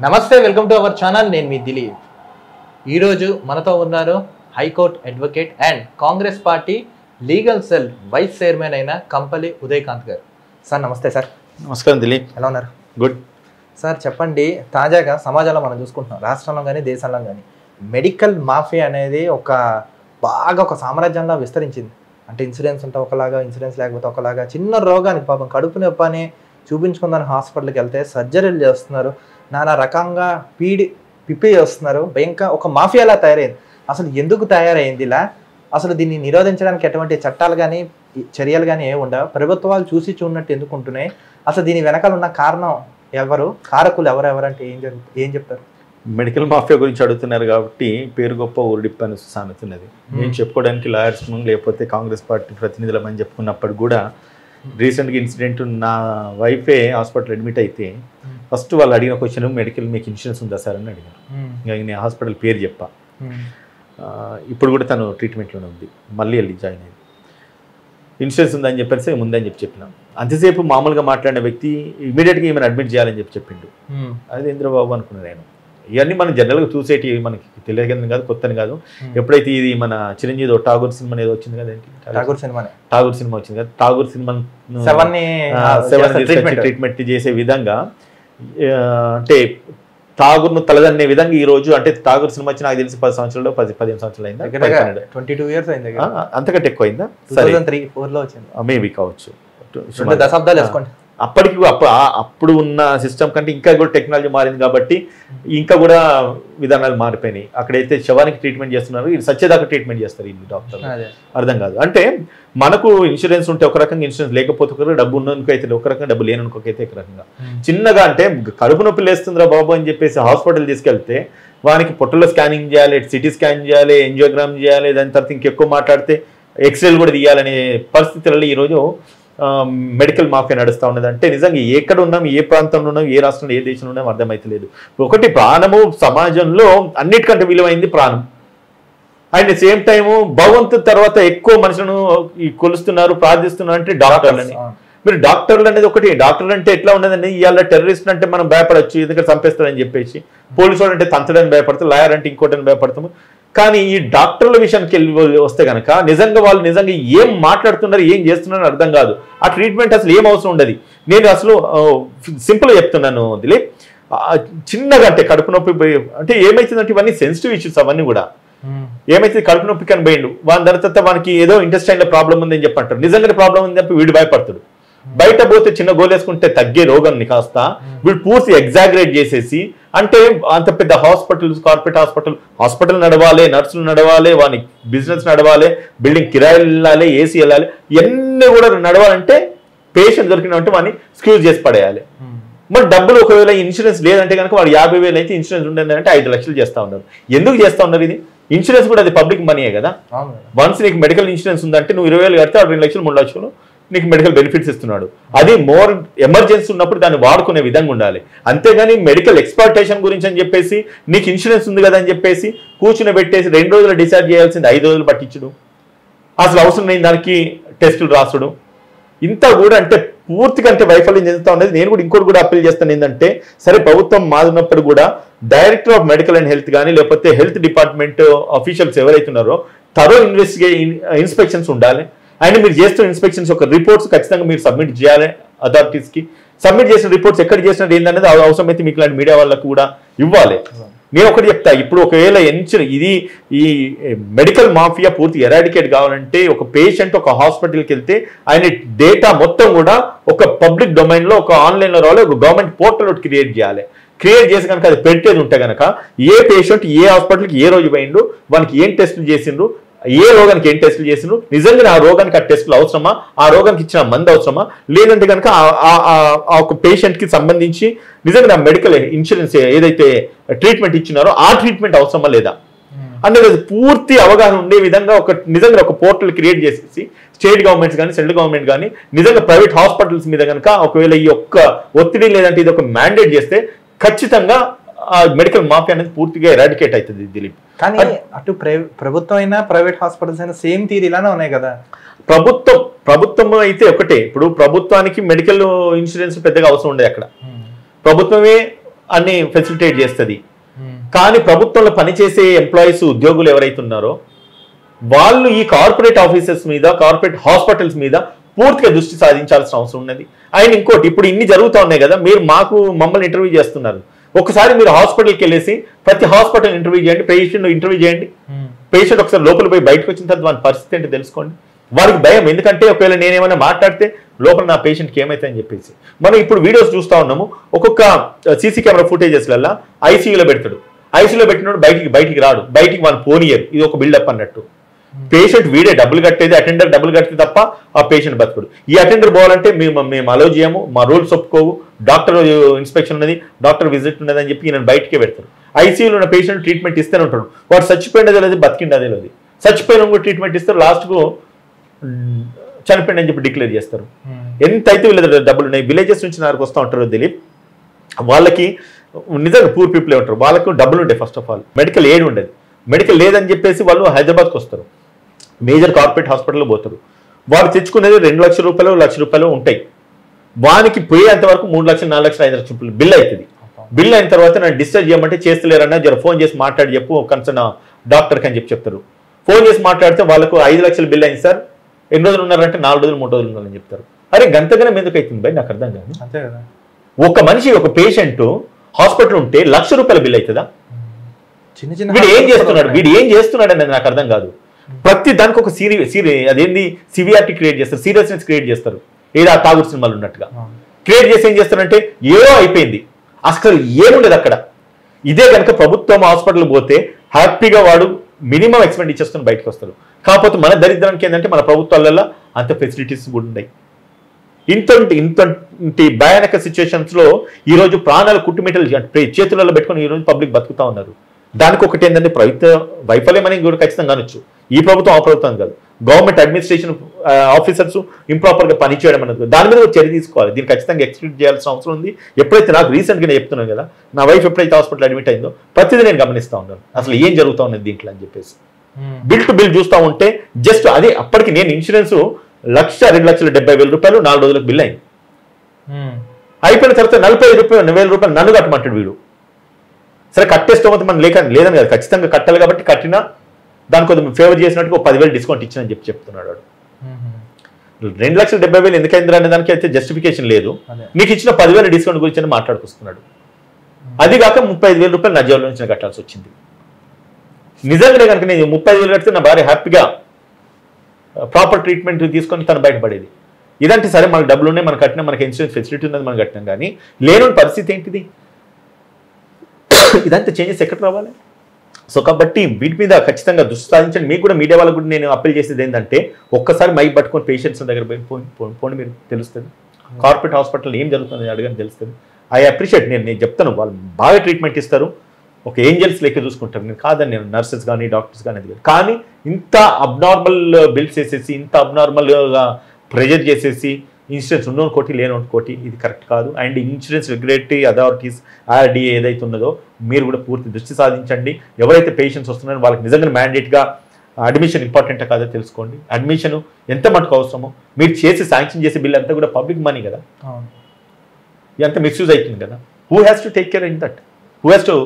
నమస్తే, welcome to our channel. నేను మీ దిలీప్. ఈరోజు మనతో ఉన్నారు high court advocate and Congress party legal cell vice chairman అయిన కంపల్లి ఉదయకాంత్ గారు. సార్ నమస్తే. సార్ నమస్కారం దిలీప్. ఎలా ఉన్నారు? గుడ్. సార్ చెప్పండి, తాజాగా సమాజంలో మనం చూసుకుంటున్నాం, రాష్ట్రంలో కానీ దేశంలో కానీ మెడికల్ మాఫియా అనేది ఒక సామ్రాజ్యంలా విస్తరించింది. అంటే ఇన్సూరెన్స్ ఉంటే ఒకలాగా, ఇన్సూరెన్స్ లేకపోతే ఒకలాగా. చిన్న రోగానికి పాపం కడుపు నొప్పి అని చూపించుకుందని హాస్పిటల్కి వెళ్తే సర్జరీలు చేస్తున్నారు, నానా రకంగా పిప్పి చేస్తున్నారు. భయంకర ఒక మాఫియాలా తయారైంది. అసలు ఎందుకు తయారైంది ఇలా? అసలు దీన్ని నిరోధించడానికి ఎటువంటి చట్టాలు కానీ చర్యలు కానీ ఏమి ఉండవు. ప్రభుత్వాలు చూసి చూడనట్టు ఎందుకు ఉంటున్నాయి? అసలు దీని వెనకాల ఉన్న కారణం ఎవరు, కారకులు ఎవరంటే ఏం చెప్తారు? మెడికల్ మాఫియా గురించి అడుగుతున్నారు కాబట్టి పేరు గొప్ప ఊరిడిప్పు అని సామెత ఉన్నది. నేను చెప్పుకోవడానికి లాయర్స్ లేకపోతే కాంగ్రెస్ పార్టీ ప్రతినిధులమని చెప్పుకున్నప్పుడు కూడా రీసెంట్గా ఇన్సిడెంట్, నా వైఫే హాస్పిటల్ అడ్మిట్ అయితే ఫస్ట్ వాళ్ళు అడిగిన క్వశ్చన్, మెడికల్ మీకు ఇన్సూరెన్స్ ఉందా సార్ అని అడిగారు. ఇంకా నేను హాస్పిటల్ పేరు చెప్పా. ఇప్పుడు కూడా తను ట్రీట్మెంట్లోనే ఉంది, మళ్ళీ వెళ్ళి జాయిన్ అయింది. ఇన్సూరెన్స్ ఉందని చెప్పేసి ముందని చెప్పినాం. అంతసేపు మామూలుగా మాట్లాడిన వ్యక్తి ఇమీడియట్గా ఏమైనా అడ్మిట్ చేయాలని చెప్పిండు. అది ఇంద్రబాబు అనుకున్నాను నేను. ఇవన్నీ మనం జనరల్గా చూసేటి మనకి తెలియదు కాదు, కొత్తని కాదు. ఎప్పుడైతే ఇది మన చిరంజీవి ఠాగూర్ సినిమా ఏదో వచ్చింది కదా, ఠాగూర్ సినిమా వచ్చింది కదా, ఠాగూర్ సినిమా ట్రీట్మెంట్ చేసే విధంగా, అంటే ఠాగూర్ను తలదన్నే విధంగా ఈ రోజు, అంటే ఠాగూర్ సినిమా వచ్చి నాకు తెలిసి 10 సంవత్సరాలు 15 సంవత్సరాలు అయిందా, 22 years అయింది, అంతకంటే ఎక్కువ అయిందా? 2003-4 వచ్చింది మేబీ కావచ్చు. దశాబ్దాలు వేసుకోండి. అప్పటికి అప్పుడు ఉన్న సిస్టమ్ కంటే ఇంకా కూడా టెక్నాలజీ మారింది కాబట్టి ఇంకా కూడా విధానాలు మారిపోయినాయి. అక్కడైతే శవానికి ట్రీట్మెంట్ చేస్తున్నారు, ఇది సచ్చేదాకా ట్రీట్మెంట్ చేస్తారు ఈ డాక్టర్లు. అర్థం కాదు. అంటే మనకు ఇన్సూరెన్స్ ఉంటే ఒక రకంగా, ఇన్సూరెన్స్ లేకపోతే ఒక, డబ్బు ఉన్నకైతే ఒక రకంగా, డబ్బు లేననుకోకైతే ఒక రకంగా. చిన్నగా అంటే కడుపు నొప్పి లేస్తుందిరా బాబు అని చెప్పేసి హాస్పిటల్ తీసుకెళ్తే వానికి పొట్టలో స్కానింగ్ చేయాలి, సిటీ స్కాన్ చేయాలి, ఎంజియోగ్రామ్ చేయాలి, దాని తర్వాత ఇంకెక్కువ మాట్లాడితే ఎక్స్రేలు కూడా తీయాలనే పరిస్థితులలో ఈరోజు మెడికల్ మాఫియా నడుస్తూ ఉన్నది. అంటే నిజంగా ఎక్కడ ఉన్నాం, ఏ ప్రాంతంలో ఉన్నాం, ఏ రాష్ట్రంలో, ఏ దేశంలో ఉన్నాం అర్థమైతలేదు. ఒకటి, ప్రాణము సమాజంలో అన్నిటికంటే విలువైంది ప్రాణం. అండ్ సేమ్ టైము భగవంతు తర్వాత ఎక్కువ మనుషులను కొలుస్తున్నారు, ప్రార్థిస్తున్నారు అంటే డాక్టర్లని. మీరు డాక్టర్లు అనేది ఒకటి, డాక్టర్లు అంటే ఎట్లా ఉండదండి, ఇవాళ టెర్రరిస్ట్ అంటే మనం భయపడచ్చు, ఎందుకంటే చంపేస్తారని చెప్పేసి, పోలీసు వాడు అంటే తంతడని భయపడతాం, లాయర్ అంటే ఇంకోటని భయపడతాము. కానీ ఈ డాక్టర్ల విషయానికి వెళ్ళి వస్తే కనుక నిజంగా వాళ్ళు నిజంగా ఏం మాట్లాడుతున్నారు, ఏం చేస్తున్నారో అర్థం కాదు. ఆ ట్రీట్మెంట్ అసలు ఏం అవసరం ఉండదు. నేను అసలు సింపుల్గా చెప్తున్నాను దిలీప్, చిన్నగా అంటే కడుపు నొప్పి అంటే ఏమైతుందంటే ఇవన్నీ సెన్సిటివ్ ఇష్యూస్. అవన్నీ కూడా ఏమైతే కడుపు నొప్పి కని పోయిండు, వాని తర్వాత వానికి ఏదో ఇంటెస్టైన్లో ప్రాబ్లం ఉందని చెప్పి అంటారు. నిజంగానే ప్రాబ్లం ఉంది చెప్పి వీడు భయపడతాడు. బయట పోతే చిన్న గోలేసుకుంటే తగ్గే రోగాన్ని కాస్త వీళ్ళు పూర్తి ఎగ్జాగరేట్ చేసేసి, అంటే అంత పెద్ద హాస్పిటల్స్, కార్పొరేట్ హాస్పిటల్ నడవాలి, నర్సులు నడవాలి, వాని బిజినెస్ నడవాలి, బిల్డింగ్ కిరాయిలు వెళ్ళాలి, ఏసీ వెళ్ళాలి, ఇవన్నీ కూడా నడవాలంటే పేషెంట్ దొరికినట్టు వాడిని స్క్యూజ్ చేసి పడేయాలి. మరి డబ్బులు ఒకవేళ ఇన్సూరెన్స్ లేదంటే కనుక వాడు 50,000 అయితే ఇన్సూరెన్స్ ఉండేదంటే 5 లక్షలు చేస్తూ ఉన్నారు. ఎందుకు చేస్తూ ఉన్నారు ఇది? ఇన్సూరెన్స్ కూడా అది పబ్లిక్ మనీయే కదా. వన్స్ నీకు మెడికల్ ఇన్సూరెన్స్ ఉందంటే నువ్వు 20,000 కడితే 2 లక్షలు 3 లక్షలు నీకు మెడికల్ బెనిఫిట్స్ ఇస్తున్నాడు. అది మోర్ ఎమర్జెన్సీ ఉన్నప్పుడు దాన్ని వాడుకునే విధంగా ఉండాలి. అంతేగాని మెడికల్ ఎక్స్ప్లాయిటేషన్ గురించి అని చెప్పేసి, నీకు ఇన్సూరెన్స్ ఉంది కదా అని చెప్పేసి కూర్చుని పెట్టేసి 2 రోజులు డిశ్చార్జ్ చేయాల్సింది 5 రోజులు పట్టించడం, అసలు అవసరం లేని దానికి టెస్టులు రాసడం, ఇంత కూడా అంటే పూర్తిగా అంటే వైఫల్యం చెందుతా ఉన్నది. నేను కూడా ఇంకోటి కూడా అప్పీల్ చేస్తాను ఏంటంటే, సరే ప్రభుత్వం మాదినప్పుడు కూడా director of medical and health కానీ లేకపోతే హెల్త్ డిపార్ట్మెంట్ ఆఫీషియల్స్ ఎవరైతున్నారో థరో ఇన్స్పెక్షన్స్ ఉండాలి. అండ్ మీరు చేస్తున్న ఇన్స్పెక్షన్స్ ఒక రిపోర్ట్స్ ఖచ్చితంగా మీరు సబ్మిట్ చేయాలి అథారిటీస్కి. సబ్మిట్ చేసిన రిపోర్ట్స్ ఎక్కడ చేసినది ఏంటనేది అవసరమైతే మీకు ఇలాంటి మీడియా వాళ్ళకు కూడా ఇవ్వాలి. నేను ఒకటి చెప్తా, ఇప్పుడు ఒకవేళ ఇది ఈ మెడికల్ మాఫియా పూర్తి ఎరాడికేట్ కావాలంటే, ఒక పేషెంట్ ఒక హాస్పిటల్కి వెళ్తే ఆయన డేటా మొత్తం కూడా ఒక పబ్లిక్ డొమైన్లో, ఒక ఆన్లైన్లో రావాలి, ఒక గవర్నమెంట్ పోర్టల్ క్రియేట్ చేయాలి. క్రియేట్ చేసి కనుక అది పెట్టేది ఉంటే కనుక ఏ పేషెంట్ ఏ హాస్పిటల్కి ఏ రోజు పోయిండు, వానికి ఏం టెస్టులు చేసిండ్రు, ఏ రోగానికి ఏం టెస్టులు చేసిండ్రు, నిజంగా ఆ రోగానికి ఆ టెస్టులు అవసరమా, ఆ రోగానికి ఇచ్చిన మందు అవసరమా, లేదంటే కనుక ఆ ఒక పేషెంట్కి సంబంధించి నిజంగా మెడికల్ ఇన్సూరెన్స్ ఏదైతే ట్రీట్మెంట్ ఇచ్చినారో ఆ ట్రీట్మెంట్ అవసరమా లేదా అనేది పూర్తి అవగాహన ఉండే విధంగా నిజంగా ఒక పోర్టల్ క్రియేట్ చేసేసి స్టేట్ గవర్నమెంట్స్ కానీ సెంట్రల్ గవర్నమెంట్ కానీ నిజంగా ప్రైవేట్ హాస్పిటల్స్ మీద కనుక ఒకవేళ ఈ యొక్క ఒత్తిడి లేదంటే ఇది ఒక మ్యాండేట్ చేస్తే ఖచ్చితంగా మెడికల్ మాఫియా అనేది పూర్తిగా ఎరాడికేట్ అవుతుంది దిలీప్. కానీ అటు ప్రభుత్వం అయినా ప్రైవేట్ హాస్పిటల్స్ అయినా సేమ్ థియరీ ఇలానే ఉన్నాయి కదా. ప్రభుత్వం అయితే ఒకటే, ఇప్పుడు ప్రభుత్వానికి మెడికల్ ఇన్సూరెన్స్ పెద్దగా అవసరం ఉండదు. అక్కడ ప్రభుత్వమే అన్ని ఫెసిలిటేట్ చేస్తుంది. కానీ ప్రభుత్వంలో పనిచేసే ఎంప్లాయీస్ ఉద్యోగులు ఎవరైతే ఉన్నారో వాళ్ళు ఈ కార్పొరేట్ ఆఫీసెస్ మీద, కార్పొరేట్ హాస్పిటల్స్ మీద పూర్తిగా దృష్టి సాధించాల్సిన అవసరం ఉన్నది. అండ్ ఇంకోటి, ఇప్పుడు ఇన్ని జరుగుతూ ఉన్నాయి కదా, మీరు మమ్మల్ని ఇంటర్వ్యూ చేస్తున్నారు, ఒకసారి మీరు హాస్పిటల్కి వెళ్ళేసి ప్రతి హాస్పిటల్ ఇంటర్వ్యూ చేయండి, పేషెంట్ ఇంటర్వ్యూ చేయండి. పేషెంట్ ఒకసారి లోపల పోయి బయటకు వచ్చిన తర్వాత వారి పరిస్థితి ఏంటో తెలుసుకోండి. వారికి భయం, ఎందుకంటే ఒకవేళ నేనేమైనా మాట్లాడితే లోపల నా పేషెంట్కి ఏమైతుందని చెప్పేసి. మనం ఇప్పుడు వీడియోస్ చూస్తూ ఉన్నాము, ఒక్కొక్క సీసీ కెమెరా ఫుటేజెస్లలో ఐసీయూలో పెడతాడు, ఐసీయూలో పెట్టినప్పుడు బయటికి రాడు, బయటికి వాళ్ళు పోనీయరు. ఇది ఒక బిల్డప్ అన్నట్టు. పేషెంట్ వీడే డబ్బులు కట్టేది, అటెండర్ డబ్బులు కడితే తప్ప ఆ పేషెంట్ బతుకుడు. ఈ అటెండర్ పోవాలంటే మేము అలో చేయము, మా రూల్స్ ఒప్పుకోవు, డాక్టర్ ఇన్స్పెక్షన్ ఉన్నది, డాక్టర్ విజిట్ ఉన్నది అని చెప్పి నేను బయటికే పెడతారు. ఐసీయూలో ఉన్న పేషెంట్ ట్రీట్మెంట్ ఇస్తూనే ఉంటాడు, వాడు చచ్చిపోయినదే లేదు, బతికిండదే లేదు. చచ్చిపోయిన కూడా ట్రీట్మెంట్ ఇస్తారు, లాస్ట్కు చనిపోయింది అని చెప్పి డిక్లేర్ చేస్తారు. ఎంత అయితే వీళ్ళ డబ్బులు ఉన్నాయి. విలేజెస్ నుంచి నాకు వస్తూ ఉంటారు దిలీప్, వాళ్ళకి నిజంగా పూర్ పీపుల్ ఉంటారు, వాళ్ళకు డబ్బులు ఉంటాయి. First of all medical aid ఉండదు, మెడికల్ లేదని చెప్పేసి వాళ్ళు హైదరాబాద్కి వస్తారు, మేజర్ కార్పొరేట్ హాస్పిటల్లో పోతారు. వారు తెచ్చుకునేది 2 లక్షల రూపాయలు, 1 లక్ష రూపాయలు ఉంటాయి. వానికి పోయేంత వరకు 3 లక్షలు, 4 లక్షలు, 5 లక్షల రూపాయలు బిల్ అవుతుంది. బిల్ అయిన తర్వాత నన్ను డిశ్చార్జ్ చేయమంటే చేస్తలేరన్నా, జర ఫోన్ చేసి మాట్లాడి చెప్పు కన్సర్న్ డాక్టర్కి అని చెప్తారు. ఫోన్ చేసి మాట్లాడితే వాళ్ళకు 5 లక్షలు బిల్ అయింది సార్, ఎన్ని రోజులు ఉన్నారంటే 4 రోజులు 3 రోజులు ఉన్నారని చెప్తారు. అరే గంతగానే ఎందుకు అవుతుంది భయ్, నాకు అర్థం కాదు. అంతే కదా, ఒక మనిషి ఒక పేషెంట్ హాస్పిటల్ ఉంటే 1 లక్ష రూపాయల బిల్ అవుతుందా? వీడు ఏం చేస్తున్నాడు అనేది నాకు అర్థం కాదు. ప్రతి దానికి ఒక అదేంది సివియారిటీ క్రియేట్ చేస్తారు, సీరియస్నెస్ క్రియేట్ చేస్తారు. ఏదో ఆ తాగుడు సినిమాలు ఉన్నట్టుగా క్రియేట్ చేసి ఏం చేస్తారంటే ఏదో అయిపోయింది, అసలు ఏముండదు అక్కడ. ఇదే కనుక ప్రభుత్వం హాస్పిటల్ పోతే హ్యాపీగా వాడు మినిమం ఎక్స్పెండిచర్స్ బయటకు వస్తారు. కాకపోతే మన దరిద్రానికి ఏంటంటే మన ప్రభుత్వాలలో అంత ఫెసిలిటీస్ కూడా ఉన్నాయి. ఇంత భయానక సిచ్యువేషన్స్ లో ఈ రోజు ప్రాణాలు కుట్టుమిట్టలు చేతులలో పెట్టుకొని ఈ రోజు పబ్లిక్ బతుకుతా ఉన్నారు. దానికి ఒకటి ఏంటంటే ప్రభుత్వ వైఫల్యం అని కూడా ఖచ్చితంగా అనొచ్చు. ఈ ప్రభుత్వం ఆ ప్రభుత్వం కాదు, గవర్నమెంట్ అడ్మినిస్ట్రేషన్ ఆఫీసర్స్ ఇంప్రాపర్ గా పనిచేయడం అనేది దాని మీద చర్య తీసుకోవాలి. దీన్ని ఖచ్చితంగా ఎక్స్క్యూట్ చేయాల్సిన అవసరం ఉంది. ఎప్పుడైతే నాకు రీసెంట్గా నేను చెప్తున్నాను కదా, నా వైఫ్ ఎప్పుడైతే హాస్పిటల్ అడ్మిట్ అయిందో ప్రతిదీ నేను గమనిస్తూ ఉన్నాను, అసలు ఏం జరుగుతూ ఉన్నది దీంట్లో అని చెప్పేసి. బిల్ టు బిల్ చూస్తూ ఉంటే జస్ట్ అదే అప్పటికి నేను ఇన్సూరెన్స్ 1,02,70,000 రూపాయలు 4 రోజులకు బిల్ అయింది. అయిపోయిన తర్వాత 45,000 రూపాయలు నన్ను కట్టమంటాడు వీడు. సరే కట్టేస్తామో మనం లేదని కదా, ఖచ్చితంగా కట్టాలి కాబట్టి కట్టినా దానికి కొంచెం ఫేవర్ చేసినట్టు 10,000 డిస్కౌంట్ ఇచ్చిన అని చెప్తున్నాడు వాడు. 2,70,000 ఎందుకైంది అనే దానికి అయితే జస్టిఫికేషన్ లేదు. నీకు ఇచ్చిన 10,000 డిస్కౌంట్ గురించి మాట్లాడుకొస్తున్నాడు. అది కాక 35,000 రూపాయలు నా జేబులో నుంచి కట్టాల్సి వచ్చింది. నిజంగానే కనుక నేను 35,000 కడితే నా భార్య హ్యాపీగా ప్రాపర్ ట్రీట్మెంట్ తీసుకొని తను బయటపడేది. ఇదంటే సరే మనకు డబ్బులు ఉన్నాయి, మనకు కట్టినా, మనకి ఇన్సూరెన్స్ ఫెసిలిటీ ఉన్నది, మనం కట్టినాం. కానీ లేని పరిస్థితి ఏంటిది? ఇదంతా చేంజెస్ ఎక్కడ రావాలి? సో కాబట్టి వీటి మీద ఖచ్చితంగా దృష్టి సాధించండి. మీకు కూడా మీడియా వాళ్ళకు కూడా నేను అప్పీల్ చేసేది ఏంటంటే, ఒక్కసారి మైక్ పట్టుకొని పేషెంట్స్ దగ్గర పోండి, మీరు తెలుస్తుంది. కార్పొరేట్ హాస్పిటల్ ఏం జరుగుతుంది అడగని తెలుస్తుంది. ఐ అప్రిషియేట్, నేను చెప్తాను, వాళ్ళు బాగా ట్రీట్మెంట్ ఇస్తారు, ఒక ఏంజల్స్ లెక్క చూసుకుంటారు. నేను కాదని, నేను నర్సెస్ కానీ డాక్టర్స్ కానీ అది. కానీ ఇంత అబ్నార్మల్ బిల్స్ చేసేసి, ఇంత అబ్నార్మల్గా ప్రెజర్ చేసేసి ఇన్సూరెన్స్ ఉన్నోని కోటి లేనోని కోటి, ఇది కరెక్ట్ కాదు. And insurance regulatory authorities RDA ఏదైతే ఉన్నదో మీరు కూడా పూర్తి దృష్టి సాధించండి. ఎవరైతే పేషెంట్స్ వస్తున్నారో వాళ్ళకి నిజంగా మ్యాండేట్గా అడ్మిషన్ ఇంపార్టెంటా కాదో తెలుసుకోండి. అడ్మిషన్ ఎంత మటుకు అవసరమో మీరు చేసి శాంక్షన్ చేసే బిల్ అంతా కూడా పబ్లిక్ మనీ కదా, ఇదంతా మిస్యూజ్ అవుతుంది కదా. Who has to take care in that? Who has to,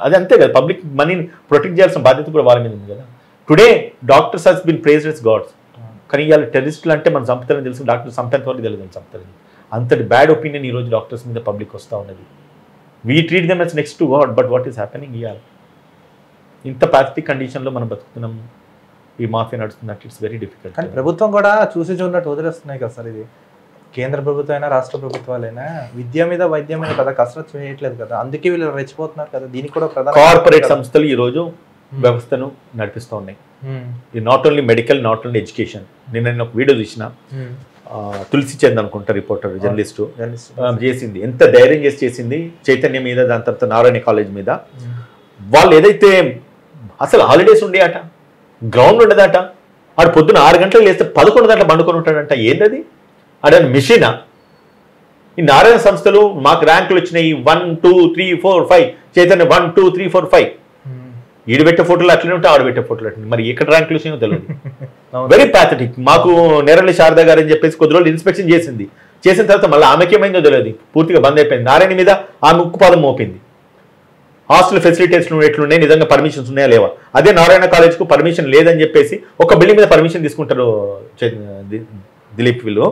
అది అంతే కదా, పబ్లిక్ మనీని ప్రొటెక్ట్ చేయాల్సిన బాధ్యత కూడా వాళ్ళ మీద ఉంది కదా. Today doctors has been praised as gods. కానీ ఇవాళ టెర్రరిస్టులు అంటే మనం చంపుతారని తెలుసు, డాక్టర్ చంపేంత వరకు తెలియదు చంపుతారని. అంతటి బ్యాడ్ ఒపీనియన్ ఈరోజు డాక్టర్స్ మీద పబ్లిక్ వస్తూ ఉన్నది. We treat them as next to god, but what is happening ఇవాళ? ఇంత పాథటిక్ కండిషన్లో మనం బతుకుతున్నాం, ఈ మాఫియా నడుస్తున్నట్టు ఇట్స్ వెరీ డిఫికల్ట్. కానీ ప్రభుత్వం కూడా చూసి చూడనట్టు వదిలేస్తున్నాయి కదా సార్. ఇది కేంద్ర ప్రభుత్వం అయినా రాష్ట్ర ప్రభుత్వాలైనా విద్య మీద వైద్యం మీద కదా కసరత్తు చేయట్లేదు కదా, అందుకే వీళ్ళు రెచ్చిపోతున్నారు కదా. దీనికి కూడా ప్రధాన కార్పొరేట్ సంస్థలు ఈ రోజు వ్యవస్థను నడిపిస్తూ ఉన్నాయి. ఇది not only medical, not only education. నేను ఒక వీడియో చూసిన, తులసి చంద్ అనుకుంటా రిపోర్టర్, జర్నలిస్టు చేసింది, ఎంత ధైర్యం చేసింది చైతన్య మీద, దాని తర్వాత నారాయణ కాలేజ్ మీద. వాళ్ళు ఏదైతే అసలు హాలిడేస్ ఉండేయట, గ్రౌండ్ ఉండదట, ఆడు పొద్దున 6 గంటలకు లేస్తే 11 గంటలు పండుకొని ఉంటాడంట. ఏంటది? అడని మిషనా? ఈ నారాయణ సంస్థలు మాకు ర్యాంకులు వచ్చినాయి 1 2 3 4 5, చైతన్య 1 2 3 4 5. ఈడు పెట్టే ఫోటోలు అట్లనే ఉంటాయి, ఆడు పెట్టే ఫోటోలు అట్లనే. మరి ఎక్కడ ర్యాంకులు వచ్చినాయో తెలియదు. Very pathetic. మాకు నేరళి శారదా గారు అని చెప్పేసి కొద్ది రోజులు ఇన్స్పెక్షన్ చేసిన తర్వాత మళ్ళీ ఆమెకి ఏమైందో తెలియదు, పూర్తిగా బంద్ అయిపోయింది. నారాయణ మీద ఆమె ఉక్కుపాదం మోపింది. హాస్టల్ ఫెసిలిటీస్ ఎట్లున్నాయి, నిజంగా పర్మిషన్స్ ఉన్నాయా లేవా. అదే నారాయణ కాలేజ్కు పర్మిషన్ లేదని చెప్పేసి ఒక బిల్డింగ్ మీద పర్మిషన్ తీసుకుంటారు దిలీప్ వీళ్ళు,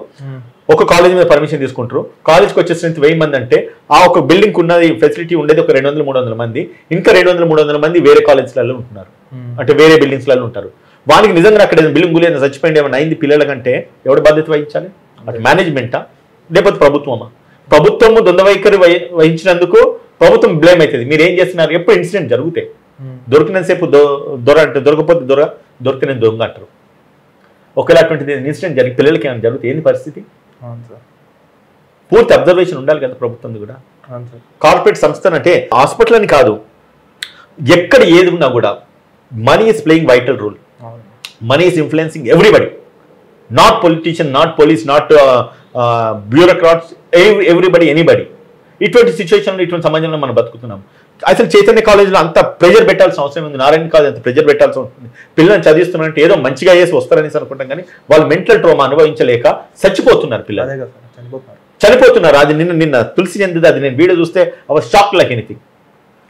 ఒక కాలేజ్ మీద పర్మిషన్ తీసుకుంటారు. కాలేజ్కి వచ్చే స్ట్రెంత్ 1000 మంది అంటే ఆ ఒక బిల్డింగ్ ఉన్నది ఫెసిలిటీ ఉండేది ఒక 200-300 మంది, ఇంకా 200-300 మంది వేరే కాలేజ్లలో ఉంటున్నారు, అంటే వేరే బిల్డింగ్స్లలో ఉంటారు. వానికి నిజంగా అక్కడ బిల్డింగ్ గురి చచ్చిపోయింది ఏమైనా అయింది పిల్లల కంటే ఎవరు బాధ్యత వహించాలి? అటు మేనేజ్మెంటా లేకపోతే ప్రభుత్వమా? ప్రభుత్వము దొంగ వైఖరి వహించినందుకు ప్రభుత్వం బ్లేమ్ అవుతుంది. మీరు ఏం చేస్తున్నారు? ఎప్పుడు ఇన్సిడెంట్ జరుగుతాయి, దొరికినంతసేపు దొర అంటే దొరకపోతే దొరికిన దొంగ అంటారు. ఒకవేళ అటువంటిది ఇన్సిడెంట్ జరిగి పిల్లలకి ఏమైనా జరిగితే ఏంది పరిస్థితి? పూర్తి అబ్జర్వేషన్ ఉండాలి కదా ప్రభుత్వం కూడా. కార్పొరేట్ సంస్థ అంటే హాస్పిటల్ అని కాదు, ఎక్కడ ఏది ఉన్నా కూడా money is playing vital role. Money is influencing everybody, not politician, not police, not bureaucrats, everybody, anybody. ఇటువంటి సిచ్యువేషన్లో ఇటువంటి సమాజంలో మనం బతుకుతున్నాం. అసలు చైతన్య కాలేజీలో అంత ప్రెజర్ పెట్టాల్సిన అవసరం ఉంది, నారాయణ కాలేజ్ అంత ప్రెజర్ పెట్టాల్సి ఉంటుంది. పిల్లల్ని చదివిస్తున్నారంటే ఏదో మంచిగా చేసి వస్తారనేసి అనుకుంటాం, కానీ వాళ్ళు మెంటల్ ట్రోమా అనుభవించలేక చచ్చిపోతున్నారు పిల్లలు, చనిపోతున్నారు. అది నిన్న తులసి చెందింది, అది నేను వీడియో చూస్తే అవ షాక్ లైక్ ఎనీథింగ్.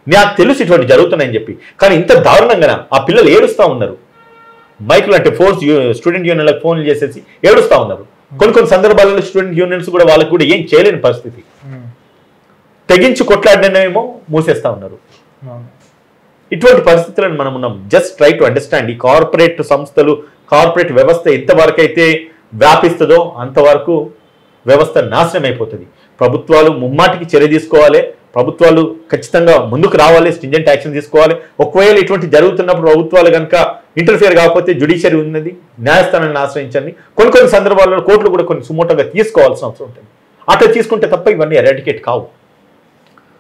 నాకు తెలుసు ఇటువంటి జరుగుతున్నాయని చెప్పి, కానీ ఇంత దారుణంగా ఆ పిల్లలు ఏడుస్తూ ఉన్నారు. మైకులు అంటే స్టూడెంట్ యూనియన్లకు ఫోన్లు చేసేసి ఏడుస్తూ ఉన్నారు. కొన్ని సందర్భాలలో స్టూడెంట్ యూనియన్స్ కూడా వాళ్ళకి కూడా ఏం చేయలేని పరిస్థితి, తెగించి కొట్లాడినేమో మూసేస్తా ఉన్నారు. ఇటువంటి పరిస్థితులను మనం ఉన్నాం. జస్ట్ ట్రై టు అండర్స్టాండ్ ఈ కార్పొరేట్ సంస్థలు, కార్పొరేట్ వ్యవస్థ ఎంతవరకు అయితే వ్యాపిస్తుందో అంతవరకు వ్యవస్థ నాశనం అయిపోతుంది. ప్రభుత్వాలు ముమ్మాటికి చర్య తీసుకోవాలి, ప్రభుత్వాలు ఖచ్చితంగా ముందుకు రావాలి, స్ట్రింజెంట్ యాక్షన్ తీసుకోవాలి. ఒకవేళ ఇటువంటి జరుగుతున్నప్పుడు ప్రభుత్వాలు కనుక ఇంటర్ఫియర్ కాకపోతే జ్యుడిషియరీ ఉన్నది, న్యాయస్థానాన్ని ఆశ్రయించండి. కొన్ని సందర్భాల్లో కోర్టులు కూడా కొన్ని సుమోటోగా తీసుకోవాల్సిన అవసరం ఉంటుంది. అట్లా తీసుకుంటే తప్ప ఇవన్నీ ఎరాడికేట్ కావు.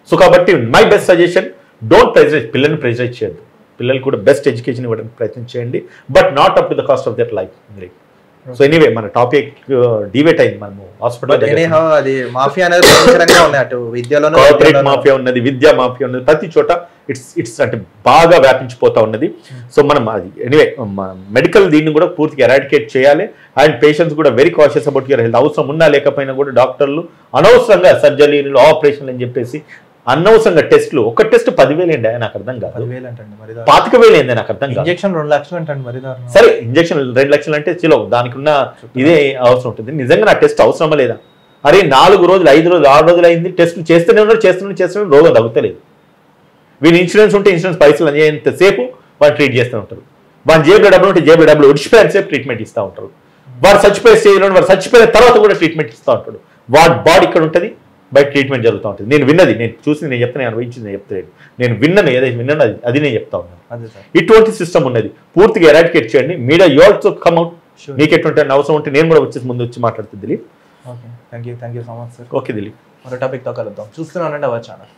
సో కాబట్టి my best suggestion, don't pressurise, పిల్లల్ని ప్రెజరైజ్ చేయద్దు. పిల్లలు కూడా బెస్ట్ ఎడ్యుకేషన్ ఇవ్వడానికి ప్రయత్నం చేయండి, but not up to the cost of that life. So anyway మన టాపిక్ డివేట్ అయింది. మనము హాస్పిటల్ అది మాఫియా అనేది భయంకరంగా ఉంది, అటు విద్యలోనూ కార్పొరేట్ మాఫియా ఉన్నది, విద్యా మాఫియా ఉన్నది, ప్రతి చోట ఇట్స్ అంటే బాగా వ్యాపించిపోతా ఉన్నది. సో మనం అది ఎనీవే మెడికల్ దీన్ని కూడా పూర్తిగా ఎరాడికేట్ చేయాలి. అండ్ పేషెంట్స్ కూడా very cautious about your health. అవసరం ఉన్నా లేకపోయినా కూడా డాక్టర్లు అనవసరంగా సర్జరీలు, ఆపరేషన్లు అని చెప్పేసి అనవసరంగా టెస్ట్లు, ఒక టెస్ట్ 10,000 ఏంటి నాకు అర్థం కాదు, 25,000 ఏంది నాకు అర్థం కాదు. ఇంజెక్షన్ 2 లక్షలు అంటండి మరి. సరే ఇంజెక్షన్ 2 లక్షలు అంటే చిలో దానికి ఉన్న ఇదే అవసరం ఉంటుంది. నిజంగా నా టెస్ట్ అవసరమా లేదా? అరే 4 రోజులు 5 రోజులు 6 రోజులు అయింది, టెస్ట్లు చేస్తూనే ఉన్నారు, రోగం తగ్గుతలేదు. వీళ్ళు ఇన్సూరెన్స్ ఉంటే ఇన్సూరెన్స్ పైసలు అంతసేపు వాళ్ళు ట్రీట్ చేస్తూ ఉంటారు. వాడి జేబులో డబ్బులు ఉంటే జేబులో డబ్బులు ఒడిచిపోయేంతసేపు ట్రీట్మెంట్ ఇస్తూ ఉంటారు. వాడు చచ్చిపోయే స్టేజ్లో వాడు చచ్చిపోయిన తర్వాత కూడా ట్రీట్మెంట్ ఇస్తూ ఉంటాడు. వాడి బాడీ ఇక్కడ ఉంటుంది, బయట ట్రీట్మెంట్ జరుగుతూ ఉంటుంది. నేను విన్నది, నేను చూసి నేను చెప్తాను, అనుభవించింది నేను చెప్తాను, నేను విన్నాను, ఏదైతే విన్నాను అది నేను చెప్తా ఉన్నాను. ఇటువంటి సిస్టమ్ ఉన్నది, పూర్తిగా ఎరాడికేట్ చేయండి. Media you also come out. మీకు ఎటువంటి అవసరం ఉంటే నేను కూడా వచ్చేసి ముందు వచ్చి మాట్లాడుతుంది Dilip. Okay, thank you so much sir. Okay Dilip, మరో టాపిక్తో కలుద్దాం. చూస్తున్నానండి అవర్ ఛానల్.